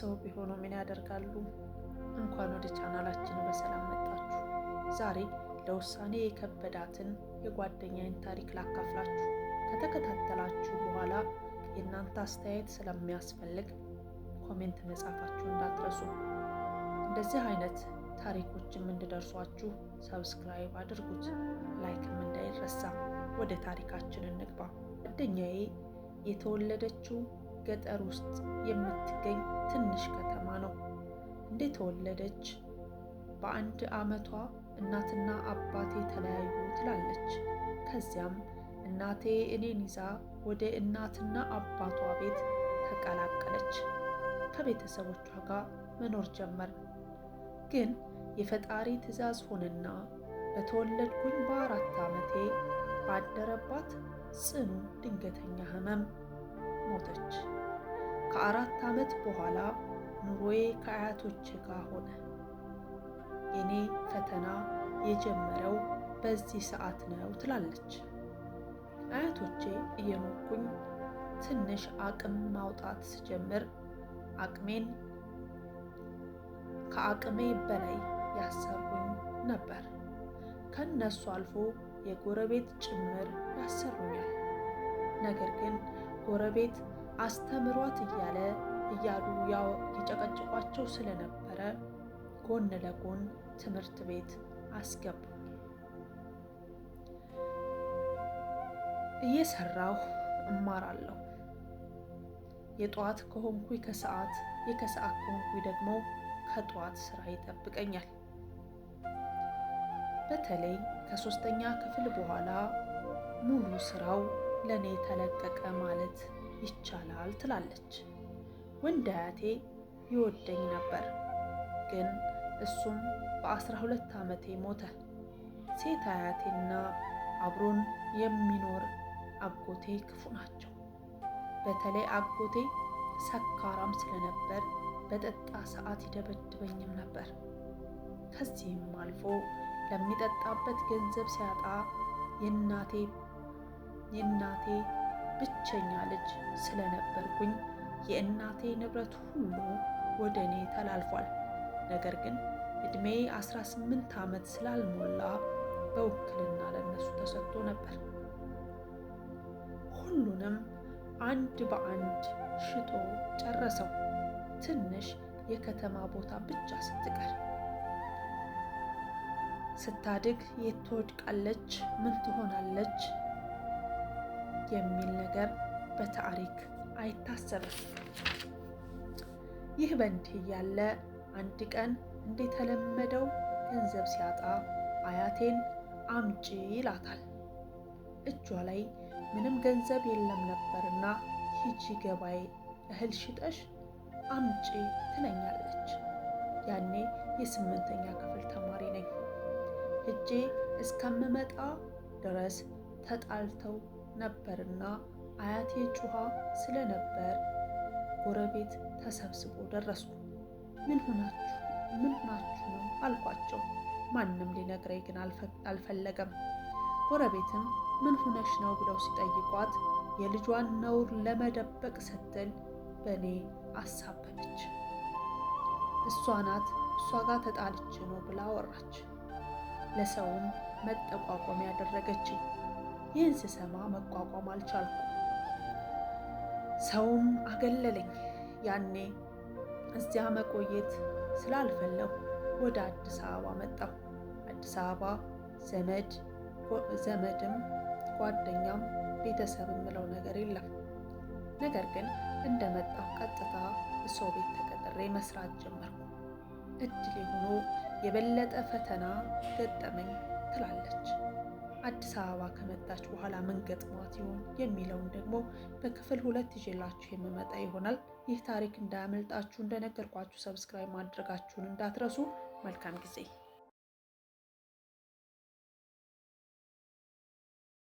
ሰው ቢሆኑ ምን ያደርጋሉ? እንኳን ወደ ቻናላችን በሰላም መጣችሁ። ዛሬ ለውሳኔ የከበዳትን የጓደኛዬን ታሪክ ላካፍላችሁ። ከተከታተላችሁ በኋላ የእናንተ አስተያየት ስለሚያስፈልግ ኮሜንት መጻፋችሁ እንዳትረሱ። እንደዚህ አይነት ታሪኮችም እንዲደርሷችሁ ሰብስክራይብ አድርጉት፣ ላይክም እንዳይረሳ። ወደ ታሪካችን እንግባ። ጓደኛዬ የተወለደችው ገጠር ውስጥ የምትገኝ ትንሽ ከተማ ነው። እንደተወለደች በ1 ዓመቷ እናትና አባቴ ተለያዩ ትላለች። ከዚያም እናቴ እኔን ይዛ ወደ እናትና አባቷ ቤት ተቀላቀለች። ከቤተሰቦቿ ጋር መኖር ጀመር። ግን የፈጣሪ ትዕዛዝ ሆነና በተወለድኩኝ በ4 ዓመቴ ባደረባት ጽኑ ድንገተኛ ህመም ሞተች። ከ4 ዓመት በኋላ ኑሮዬ ከአያቶቼ ጋር ሆነ። የኔ ፈተና የጀመረው በዚህ ሰዓት ነው ትላለች። አያቶቼ እየኖርኩኝ ትንሽ አቅም ማውጣት ስጀምር ከአቅሜ በላይ ያሰሩኝ ነበር። ከነሱ አልፎ የጎረቤት ጭምር ያሰሩኛል። ነገር ግን ጎረቤት አስተምሯት እያሉ ይጨቀጭቋቸው ስለነበረ ጎን ለጎን ትምህርት ቤት አስገቡኝ። እየሰራሁ እማራለሁ። የጠዋት ከሆንኩኝ ከሰዓት፣ የከሰዓት ከሆንኩኝ ደግሞ ከጠዋት ስራ ይጠብቀኛል። በተለይ ከ3ኛ ክፍል በኋላ ሙሉ ስራው ለኔ ተለቀቀ ማለት ይቻላል ትላለች። ወንድ አያቴ ይወደኝ ነበር፣ ግን እሱም በ12 ዓመቴ ሞተ። ሴት አያቴና አብሮን የሚኖር አጎቴ ክፉ ናቸው። በተለይ አጎቴ ሰካራም ስለነበር በጠጣ ሰዓት ይደበድበኝም ነበር። ከዚህም አልፎ ለሚጠጣበት ገንዘብ ሲያጣ የእናቴ ብቸኛ ልጅ ስለነበርኩኝ የእናቴ ንብረት ሁሉ ወደ እኔ ተላልፏል። ነገር ግን እድሜ 18 ዓመት ስላልሞላ በውክልና ለነሱ ተሰጥቶ ነበር። ሁሉንም አንድ በአንድ ሽጦ ጨረሰው። ትንሽ የከተማ ቦታ ብቻ ስትቀር። ስታድግ የት ትወድቃለች፣ ምን ትሆናለች የሚል ነገር በታሪክ አይታሰብም። ይህ በእንዲህ እያለ አንድ ቀን እንደተለመደው ገንዘብ ሲያጣ አያቴን አምጪ ይላታል። እጇ ላይ ምንም ገንዘብ የለም ነበርና ሂጂ ገበያ እህል ሽጠሽ አምጪ ትለኛለች። ያኔ የ8ኛ ክፍል ተማሪ ነኝ። ሂጄ እስከምመጣ ድረስ ተጣልተው ነበርና አያቴ ጩኻ ስለነበር ጎረቤት ተሰብስቦ ደረስኩ። ምን ሆናችሁ ነው አልኳቸው። ማንም ሊነግረኝ ግን አልፈለገም። ጎረቤትም ምን ሆነሽ ነው ብለው ሲጠይቋት የልጇን ነውር ለመደበቅ ስትል በእኔ አሳበበች። እሷ ጋር ተጣልቼ ነው ብላ አወራች። ለሰውም መጠቋቋም ያደረገችኝ። ይህን ስሰማ መቋቋም አልቻልኩም። ሰውም አገለለኝ። ያኔ እዚያ መቆየት ስላልፈለጉ ወደ አዲስ አበባ መጣሁ። አዲስ አበባ ዘመድም ጓደኛም ቤተሰብ የምለው ነገር የለም። ነገር ግን እንደመጣሁ ቀጥታ ሰው ቤት ተቀጥሬ መስራት ጀመርኩ። እድሌ ሆኖ የበለጠ ፈተና ገጠመኝ ትላለች። አዲስ አበባ ከመጣች በኋላ ምን ገጥሟት ይሆን የሚለውን ደግሞ በክፍል 2 ይዤላችሁ የምመጣ ይሆናል። ይህ ታሪክ እንዳያመልጣችሁ፣ እንደነገርኳችሁ ሰብስክራይብ ማድረጋችሁን እንዳትረሱ። መልካም ጊዜ